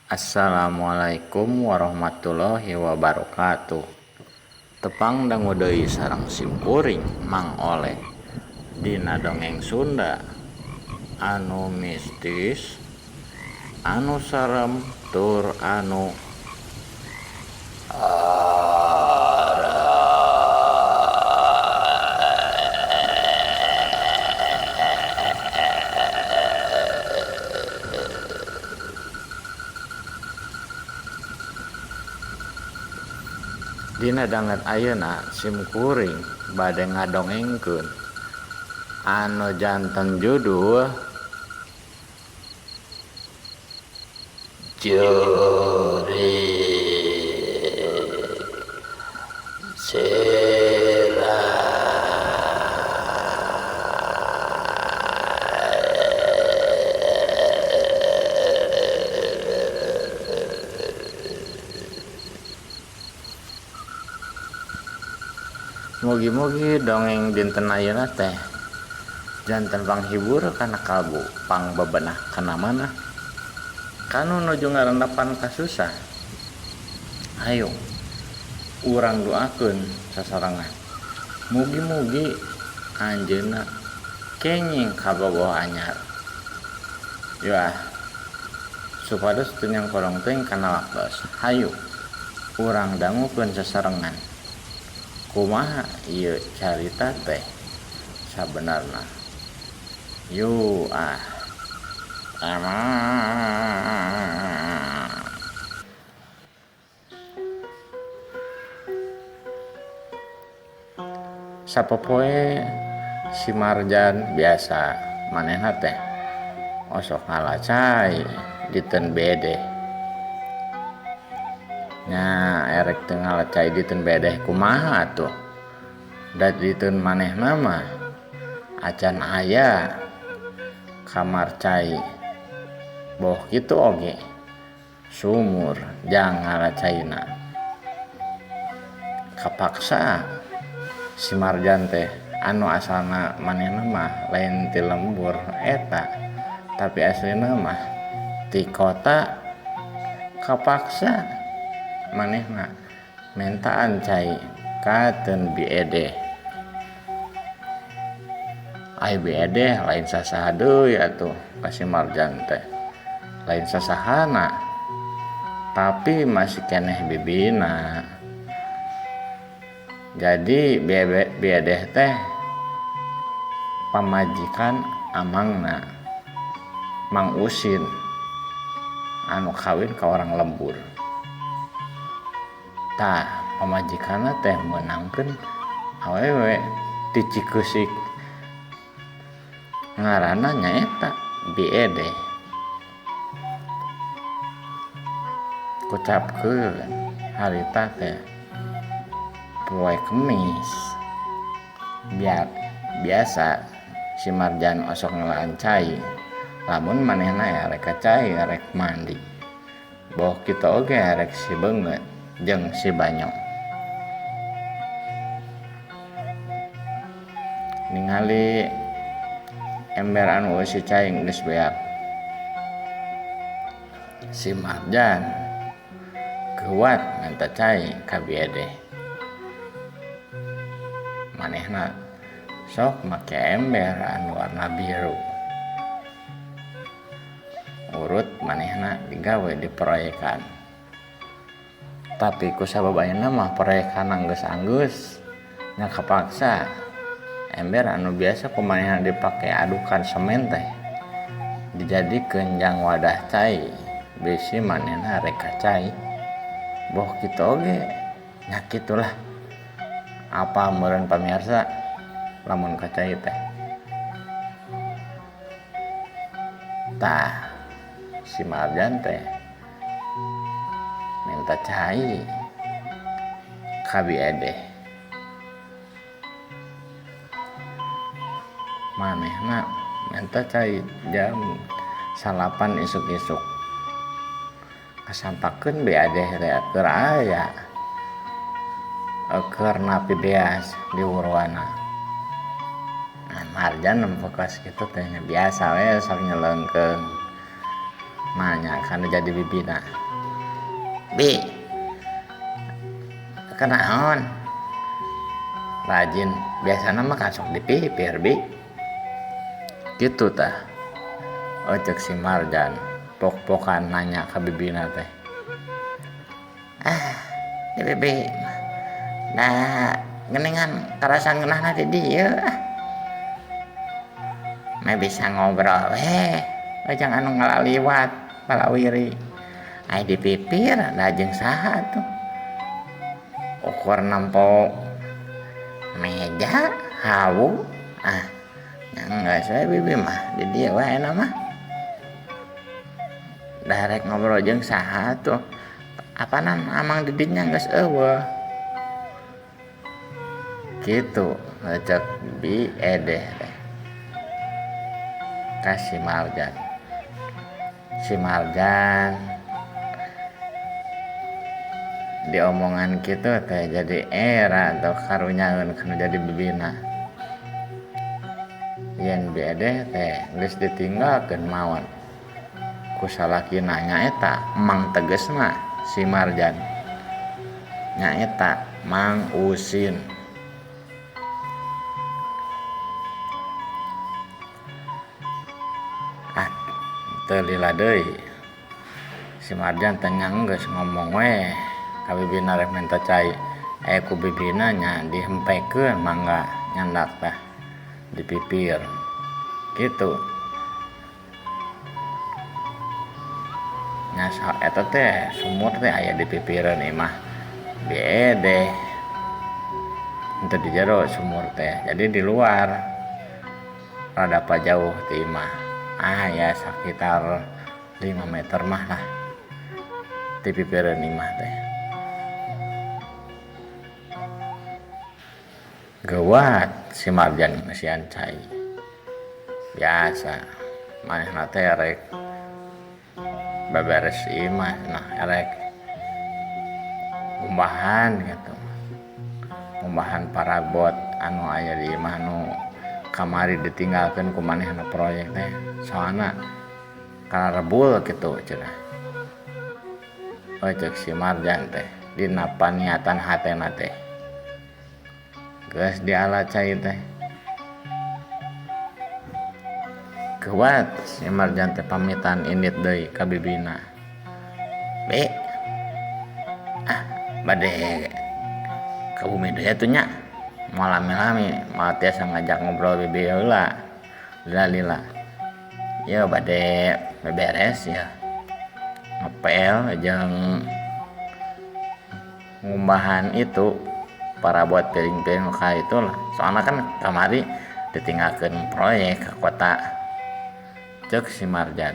Assalamualaikum warahmatullahi wabarakatuh. Tepang dangu deui sareng simkuring Mang Oleh dina dongeng Sunda anu mistis, anu sarem tur anu dina danget ayeuna simkuring bade ngadongengkeun anu janten judul Jurik Serai. Mugi-mugi dongeng dinten ayeuna teh janten panghibur kana kalbu pangbebenah kana manah kanu nuju ngarendepan ka susah. Hayu urang doakeun sasarengan mugi-mugi anjeunna kenging kabogoh anyar ya supados teu nyang kolong teuing kana waktos. Hayu urang dangukeun sasarengan kumaha ieu carita teh sabenarna. Yu sapopoe si Marjan biasa manehna teh osok ngalacai diteun bedeh. Nya erek teu ngalacai diteun bedeh kumaha atuh? Da diteun manehna mah acan aya kamarcai. Boh kitu oge sumur jang ngalacaina. Kapaksa si Marjan teh anu asalna manehna mah lain ti lembur eta tapi aslina mah ti kota. Kapaksa manehna mentaan cai kateun biedeh. Ai biedeh lain sasaha deui atuh ka si Marjan teh. Lain sasahana tapi masih keneh bibina. Jadi biedeh teh pamajikan amangna Mang Usin anu kawin ka orang lembur. Tah pamajikanna teh meunangkeun awewe ti Cikeusik ngaranna nyaeta Biedeh. Kucapkeun harita teh poe Kemis. Biasa si Marjan osok ngalancai lamun manehna arek kacai arek mandi. Boh kitu oge arek si beungeut jeung si Banyong. Ningali ember anu si caing geus beak. Si Marjan kuat minta cai ka Biedeh. Manehna sok make ember anu warna biru. Urut manehna digawe di proyekan. Tapi ku sababayana mah proyekan geus anggeus nya kapaksa ember anu biasa kumanehna dipake adukan semen teh dijadikeun jang wadah cai bisi manehna rek kacai. Boh kitu oge nya kitulah apa meureun pamirsa lamun kacai teh. Tah si Marjan teh minta cai ka Biedeh. Manehna minta cai jam 8 isuk-isuk. Kasampakeun Biedeh teh keur aya keur napi beas di urwana. Marjan nempo kos kitu teh biasa we sok nyeleungkeun. nanya kan jadi bibina, bi kenaon rajin biasanya mah kan sok dipipir bi gitu tah. Cek si Marjan pok-pokan nanya ke bibina teh, di bibi nah geningan karasa ngeunahna di dieu mah bisa ngobrol lajang anu ngalaliwat palawiri ai dipipir lajeng saha tuh ukur nampo meja hawu nggak saya bibi mah di dia wae mah darek ngobrol jeung saha tuh apanan amang didinya geus eueuh gitu ngajak bi edeh teh kasih Marjan si Marjan diomongan gitu teh jadi era atau karunyaeun kana jadi bibina yen bi edeh teh geus ditinggalkeun mawon ku salakina nyaeta Mang tegesna si Marjan nyaeta Mang Usin. Teu lila deui si Marjan teh geus ngomong we ka bibina rek minta cai ku bibina nya dihempekeun mangga nyandak teh dipipir gitu nya eta teh sumur teh aya dipipireun imah bede henteu di jero sumur teh jadi di luar rada pa jauh ti imah ya sekitar 5 meter mah lah ti pipireun imah teh gawat si Marjan ngasian cai biasa manehna teh rek beberes imah nah erek umbahan gitu umbahan parabot anu aya di imah nu kamari ditinggalkeun ku manehna proyek teh soalna kana rebul kitu cenah cek si Marjan teh dina paniatan hatena teh geus diala cai teh kuat si Marjan teh pamitan indit deui ka bibina be bade ka bumi deui atuh nya moal lami-lami moal tiasa ngajak ngobrol bibi heula lila ya bade beberes ya ngepel jeung ngumbahan itu para buat piring-piring kayak itu lah soalnya kan kamari ditinggalkeun proyek ke kota cek si Marjan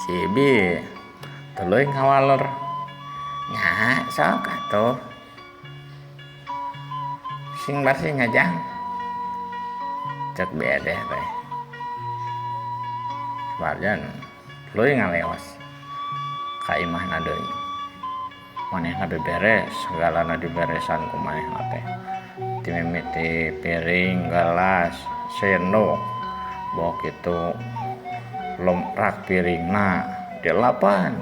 si Bi tuluy ngawalor nya sok atuh sing bersih ngajang cek bede teh Marjan tuluy ngaleos ka imahna deui manehna beberes segalana diberesan ku manehna teh ti mimiti piring gelas sendok bawa kitu rak piringna dilapan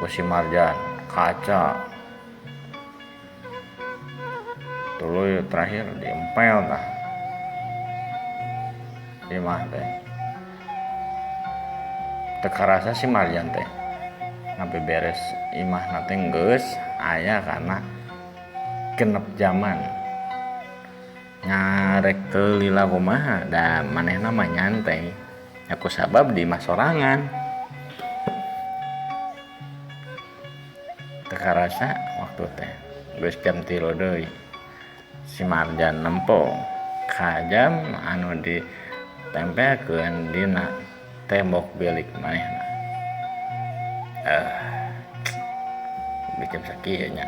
ku si Marjan kaca tuluy terakhir diempel tah imah teh teu karasa si Marjan teh ngabe beres imah nate geus aya karena genep zaman ngarek teu lila kumaha da manehna mah nyantai aku sabab di imah sorangan teu karasa waktu teh geus jam 3 deui si Marjan nempo ka jam anu ditempelkeun dina tembok bilik manehna bikin sakieu nya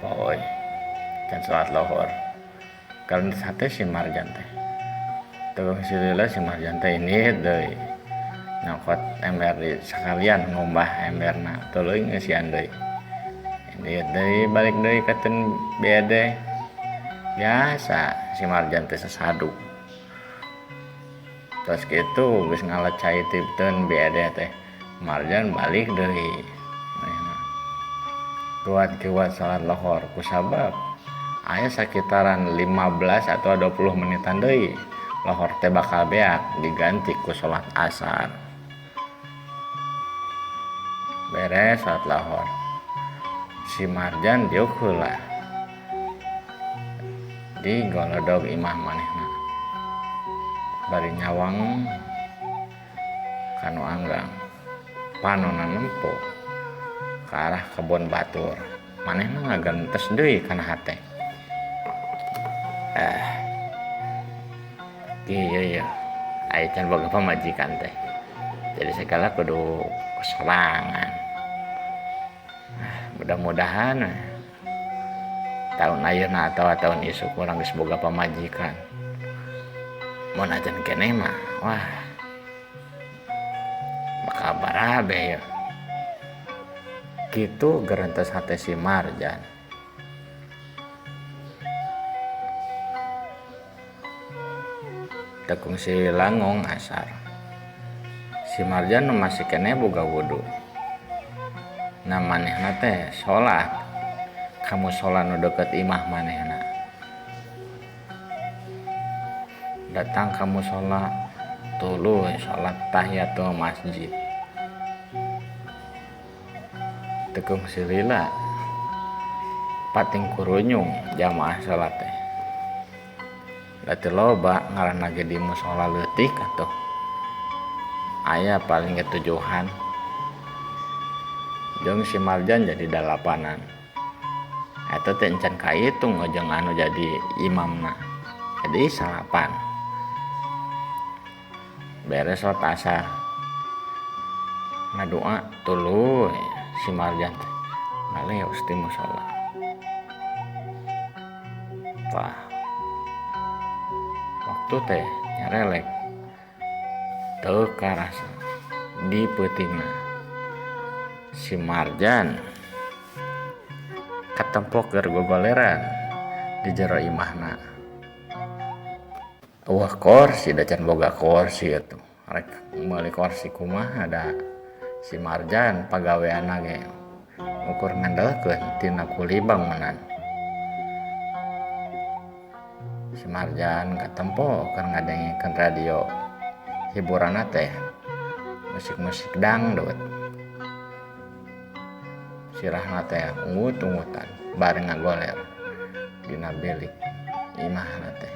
poe can salat lohor karena sate si Marjan teh tuh si lila si Marjan teh ini deui nyokot ember di sekalian ngombah emberna tuluy ngeusian deui ini deui balik deui ka teu bede biasa si Marjan teh sasadu Terus gitu geus ngalecai tipteun BED teh Marjan balik deui kuat salat lohor kusabab aya sekitaran 15 atau 20 menitan deui lohor teh bakal beak diganti ku salat asar. Beres salat lohor si Marjan diuk heula di golodog imah manehna bari nyawang kanu anggang panonna nempo ke arah kebon batur manehna ngagentes deui kana hate kieu ya aya can boga pamajikan teh jadi segala kudu kesorangan. Mudah-mudahan tahun ayeuna atau tahun isu kurang geus boga pamajikan mun ajan keneh mah wah bakal barabe ya kitu gerentos hate si Marjan. Tekung si Langong asar si Marjan masih keneh boga wudu nah manehna teh salat kamu salat nu deket imah manehna datang kamu salat tuluy salat tahiyatul masjid tekung si Lila pating kurunyung jamaah salat teh da teu loba ngaranna ge di mushola leutik atuh aya paling ge 7-an jeung si Marjan jadi 8-an eta teh encan kahitung jeung anu jadi imamna jadi 8 beres salat asar ngadoa tuluy si Marjan teh ngaleos ti mushola wah waktu teh nyarelek teu karasa di peutingna si Marjan katempok keur gogoleran di jero imahna wah kursi da can boga kursi atuh rek meuli kursi kumaha ada si Marjan pagaweanna ge ukur ngandelkeun tina kulibang menan si Marjan katempo keur ngadengikeun radio hiburanna teh musik-musik dangdut sirahna teh ungut-ungutan bari ngagoler dina bilik imahna teh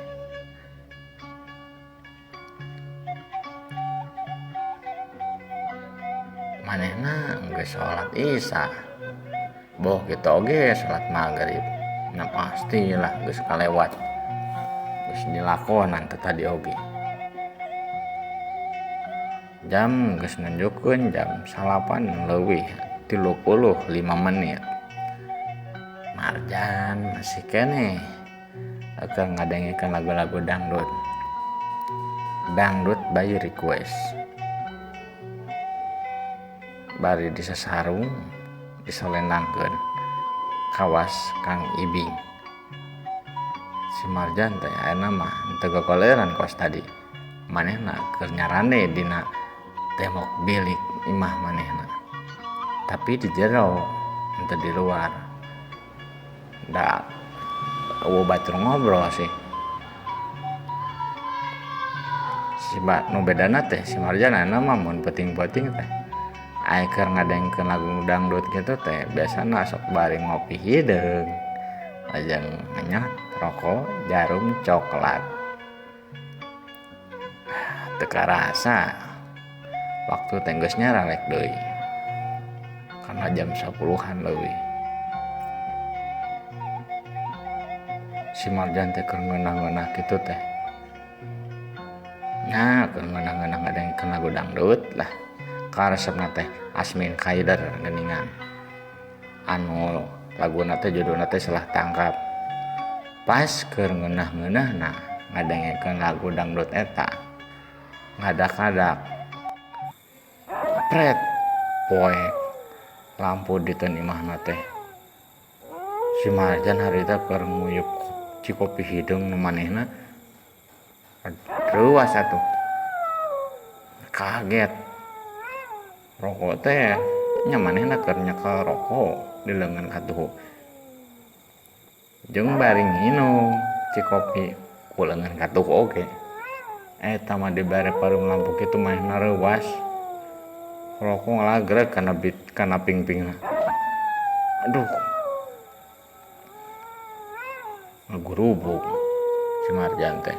manehna geus salat isya boh kitu oge salat magrib nah pastilah geus kalewat geus dilakonan teh tadi oge jam geus nunjukkeun jam 8 leuwih 35 menit Marjan masih keneh akan ngadengikeun lagu-lagu dangdut by request bari disesarung disolendangkeun kawas Kang Ibing si Marjan teh ayeuna mah teu gogoleran kos tadi manehna keur nyarane dina tembok bilik imah manehna tapi di jero henteu di luar da eueuh batur ngobrol sih si nu bedana teh si Marjan ayeuna mah mun peuting-peuting teh aya keur ngadengkeun lagu dangdut kitu teh biasana sok bari ngopi hideung ajang ngenyot rokok jarum coklat teu karasa waktu teh geus nyarelek deui karena jam 10-an leuwih si Marjan teh keur ngeunah-ngeunah kitu teh nya keur ngeunah-ngeunah ngadengkeun lagu dangdut lah karesepna teh Asmin Kaider geuningan anu laguna teh judulna teh Salah Tangkap pas keur ngeunah-ngeunahna ngadengkeun lagu dangdut eta ngadak-ngadak pret poek lampu di teun imahna teh si Marjan harita keur nguyup cikopi hideung nu manehna ruas atuh kaget rokok teh nyamanehna keur nyekel rokok di leungeun katuhu jeung bari nginum si kopi ku leungeun katuhu oge eta mah dibere parum lampu kitu manehna reuwas rokok ngalagreg kana ping-pingna aduh ngagurubuk si Marjan teh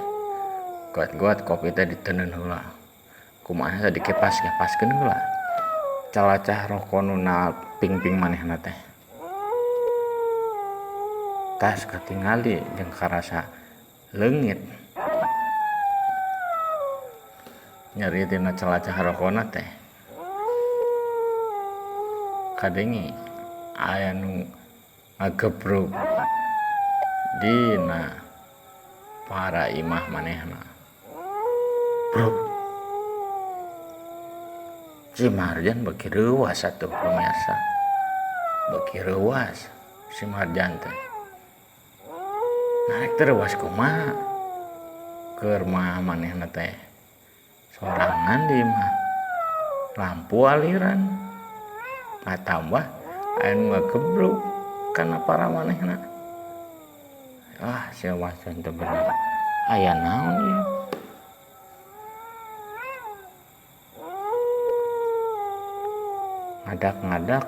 got kopi teh diteuneun heula kumaha teh dikepas-kepaskeun heula calacah rokok nu na ping-ping manehna teh tas katingali jeung karasa leungit nyeri tina calacah rokona teh kadengi aya nu ngagebrug dina para imah manehna bro si Marjan beki reuwas atuh pemirsa beki reuwas si Marjan teh naek teh reuwas kumaha keur mah manehna teh sorangan di imah lampu aliran ngatambah aya nu ngagebrug kana para manehna si Marjan teh bener aya naon ieu ngadak-ngadak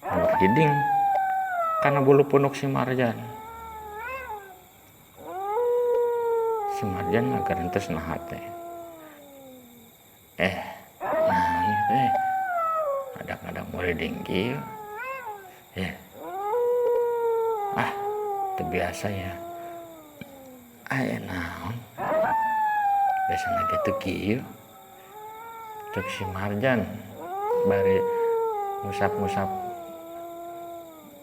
muriding karena bulu punuk si Marjan ngagarentes naha teh naon teh ngadak-ngadak muriding kieu teu biasa ya aya naon biasana kitu kieu cek si Marjan bari ngusap-ngusap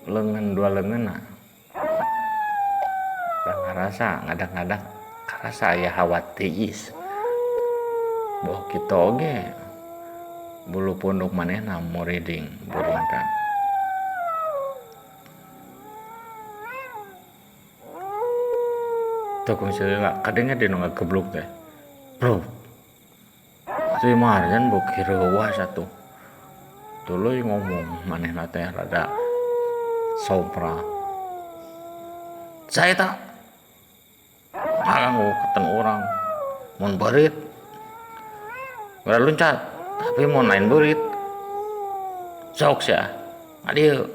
leungeun dua leungeunna da ngarasa ngadak-ngadak karasa aya hawa tiis boh kitu oge bulu punduk manehna muriding buringkang teu kumaha kadenge di nu ngageblug teh bro si Marjan beuki reuwas atuh tuluy ngomong manehna teh rada sopra saya tak nganggo keteng orang mun beurit udah luncat tapi mun lain beurit sok sia adieu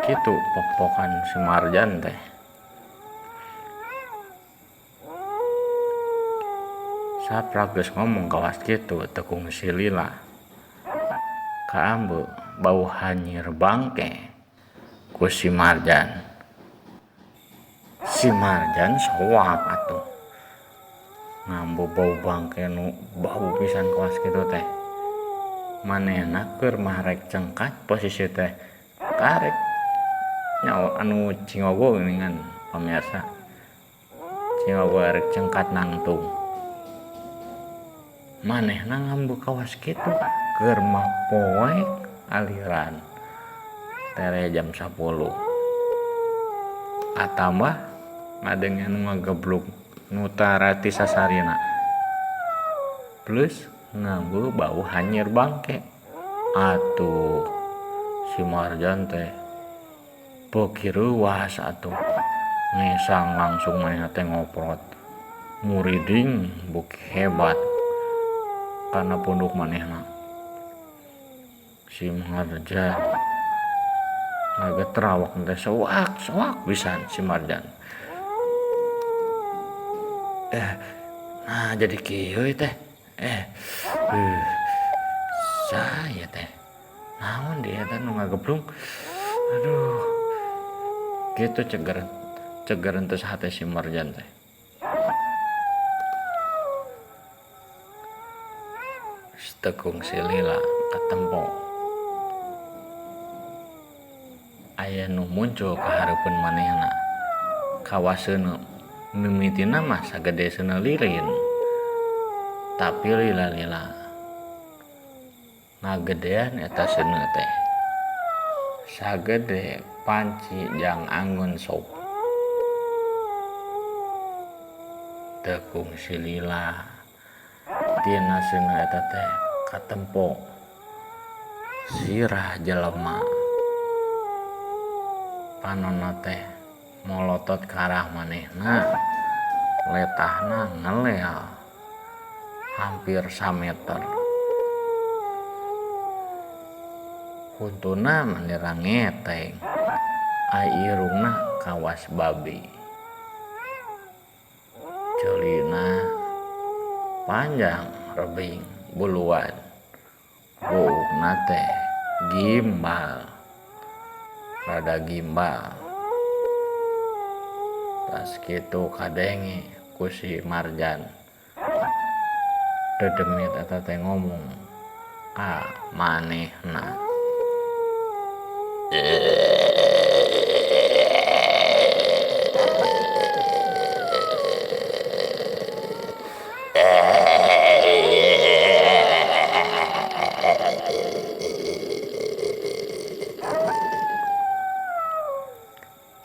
kitu pok-pokan si Marjan teh saprak geus ngomong kawas kitu tekung si Lila kaambeuk bau hanyir bangke ku si Marjan soak atuh ngambu bau bangke nu bau pisan kawas kitu teh manehna keur marek cengkat posisi teh karek nyawa anu cingogo geuningan pamirsa cingogo arek cengkat nangtung manehna ngambu kawas kitu keur mapoek aliran tere jam 10 atambah ngadengan ngageblug nu tarati sasarina plus ngambu bau hanyir bangke atuh si Marjan teh beuki reuwas atuh ngesang langsung manehna teh ngoprot muriding beuki hebat karena punduk manehna si Marjan ngagetrawak teh soak pisan si Marjan nah jadi kieu teh saya teh naon dia teh nu ngageblung aduh kitu ceger entes hate si Marjan teh tekung si Lila katempo aya nu muncul ka hareupeun manehna kawaseuna mimitina mah sagede seuneu lilin tapi lila-lila ngagedean eta seuneu teh sagede panci jang anggun sop tekung si Lila tina sina eta teh katempo sirah jelema panonna teh molotot ka arah manehna letahna ngeleal hampir 1 meter. Kuntuna manira ngeteng, ai irungna kawas babi. Ceulina panjang rebing buluan, buukna teh gimbal, rada gimbal. Tas kitu kadenge ku si Marjan. Dedemit eta teh ngomong ka manehna.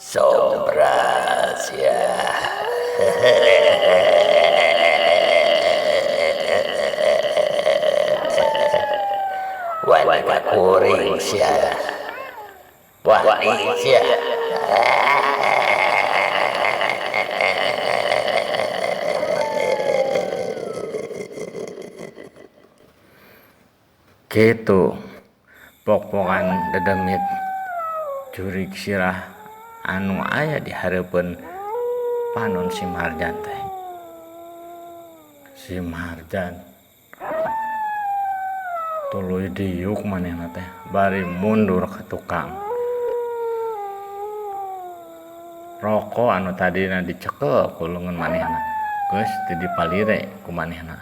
Sobras ya. Wah kuring sia. Wah sia. Gitu pok-pokan dedemit jurig sirah anu aya di hareupeun panon si Marjan teh. Si Marjan tuluy diuk manehna teh bari mundur ka tukang. Rokok anu tadina dicekel ku leungeun manehna geus teu dipalire ku manehna.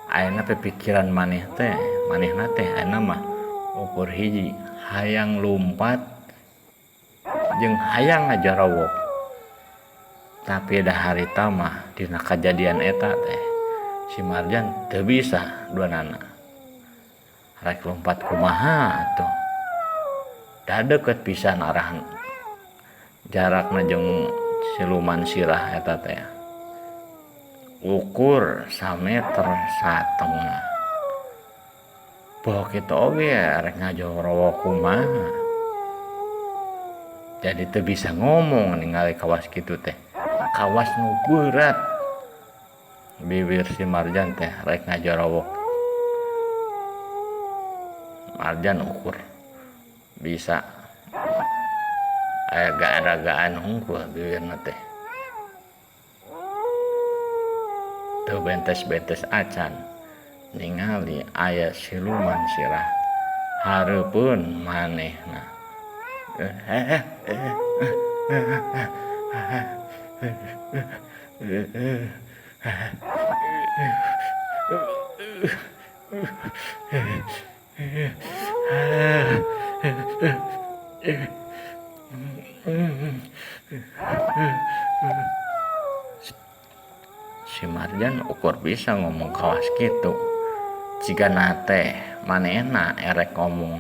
Ayeuna pikiran manehna teh ayeuna mah ukur hiji hayang lumpat jeung hayang ngajarowok. Tapi da harita mah dina kajadian eta teh si Marjan teu bisa duanana. Rek lompat kumaha atuh. Da deukeut pisan arahan jarakna jeung siluman sirah eta teh. Ukur 1,5 meter. Poho kitu oge rek ngajorowok kumaha. Jadi teu bisa ngomong ningali kawas kitu teh. Kawas nu berat. Bibir si Marjan teh rek ngajorowok. Marjan ukur bisa aya gaan-gaan hungkul bibirna teh. Teu bentes-bentes acan ningali aya siluman sirah hareupeun manehna. Si Marjan ukur bisa ngomong kawas kitu. Jigana teh manehna erek ngomong,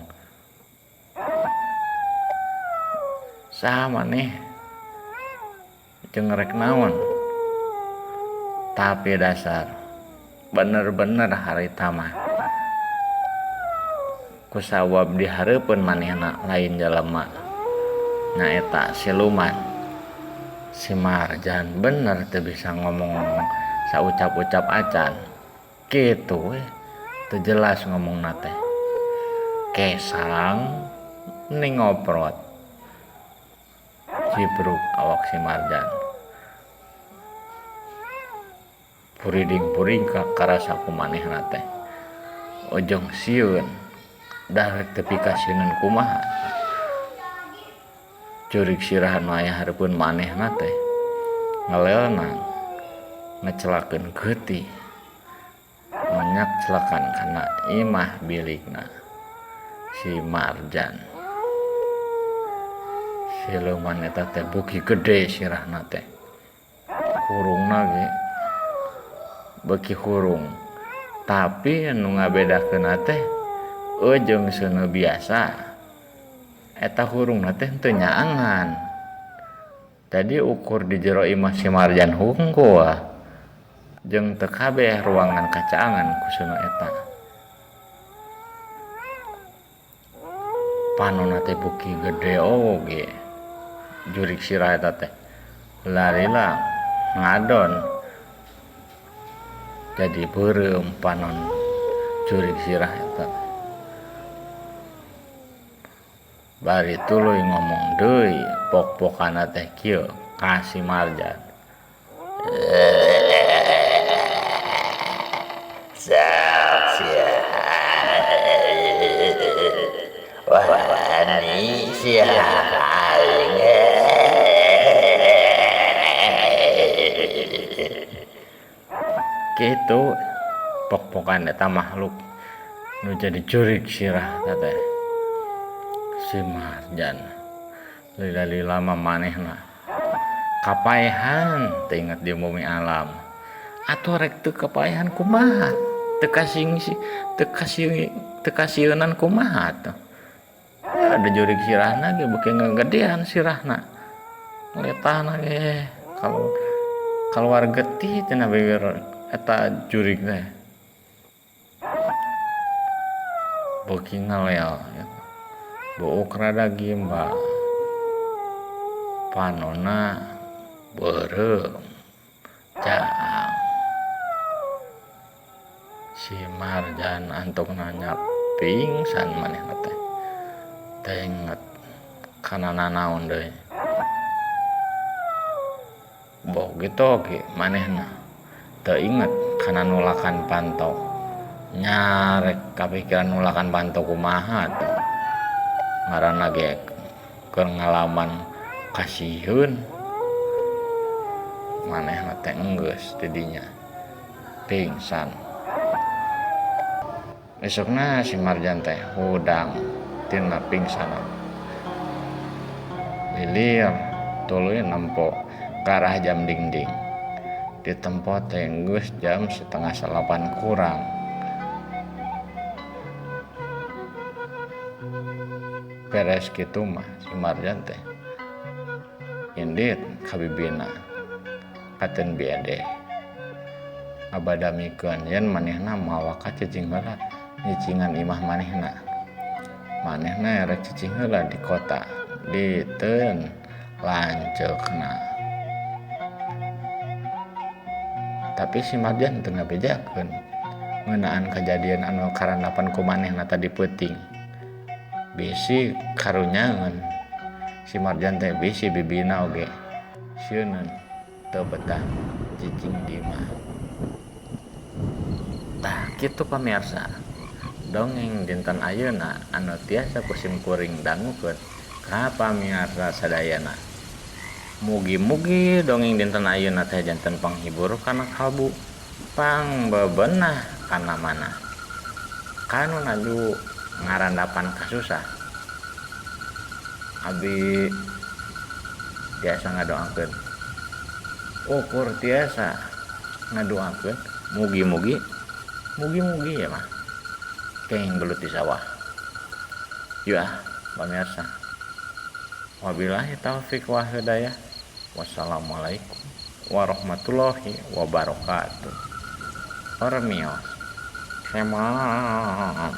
saha maneh jeung rek naon. Tapi dasar bener-bener harita mah kusawab di hareupeun manehna lain jalema nyaeta siluman. Si Marjan bener teu bisa ngomong saucap-ucap acan. Kitu we teu jelas ngomongna teh. Kesang ning ngoprot. Cibruk awak si Marjan. Puriding-puring karasa ku manehna teh. Ojong sieun da rek teu pikasieun kumaha. Jurig sirah nu aya hareupeun manehna teh ngelelna ngecelakeun geuti. Menyak celakan kana imah bilikna si Marjan. Siluman eta teh buki gede sirahna teh. Hurungna ge beuki hurung. Tapi anu ngabedakeunna teh jeung seuneu biasa. Eta hurungna teh teu nyaangan. Tadi ukur di jero imah si Marjan hungkul. jeung teu kabeh ruangan kacaangan kusuna eta. Panonna teh buki gede oge jurig sirah eta teh larila ngadon jadi beureum panon jurig sirah eta. Bari tuluy ngomong deui pok-pokana teh kieu ka si Marjan. Wani sia aing Kitu pok-pokan eta makhluk nu jadi jurig sirah teh si Marjan. Lila-lila mah manehna kapaehan teu inget di bumi alam. Atuh rek teu kapaehan kumaha? Teu kasieun kumaha tuh? Ada jurig sirahna ge beuki ngagedean sirahna. Letahna ge kalau keluar getih cenah beber eta jurig teh. Beuki ngalel buuk rada gimba. Panonna beureum caang. Si Marjan antuk nanya pingsan manehna teh. Teu inget kana nanaon deui. Boh gitu oge manehna teu inget kana nulakan pantau. Nyarek kapikiran nulakan pantau kumaha tuh. Ngaranna ge keur ngalaman kasieun. Manehna teh enggeus di dinya pingsan. Esokna si Marjan teh hudang tina pingsanan. Lilir tuluy nempo ka arah jam dingding. Di tempat teh geus jam 7:30 kurang. Beres kitu mah si Marjan teh indit ka bibina katen biade. Abadamikeun yen manehna mawa ka cicing heula nyicingan imah manehna. Manehna rek cicing heula di kota diteun lanceukna. Tapi si Marjan teu ngabejakeun ngeunaan kajadian anu karandapan ku manehna tadi peuting. Bisi karunyangeun si Marjan teh bisi bibina oge sieuneun teu betah cicing di imah. Tah kitu pamirsa. Dongeng dinten ayeuna anu tiasa kusim kuring dangukeun ka pamirsa sadayana. Mugi-mugi dongeng dinten ayeuna teh janten panghibur kana kalbu, pangbebenah kana mana. Kanu naju ngarandapan kasusah. Abi biasa ngadoakeun. Ukur tiasa ngadoakeun mugi-mugi ya mah. Keng belut di sawah. Ya, pamirsa. Wabillahi taufik wa hidayah. Wassalamualaikum warahmatullahi wabarakatuh. Permios. Kemam.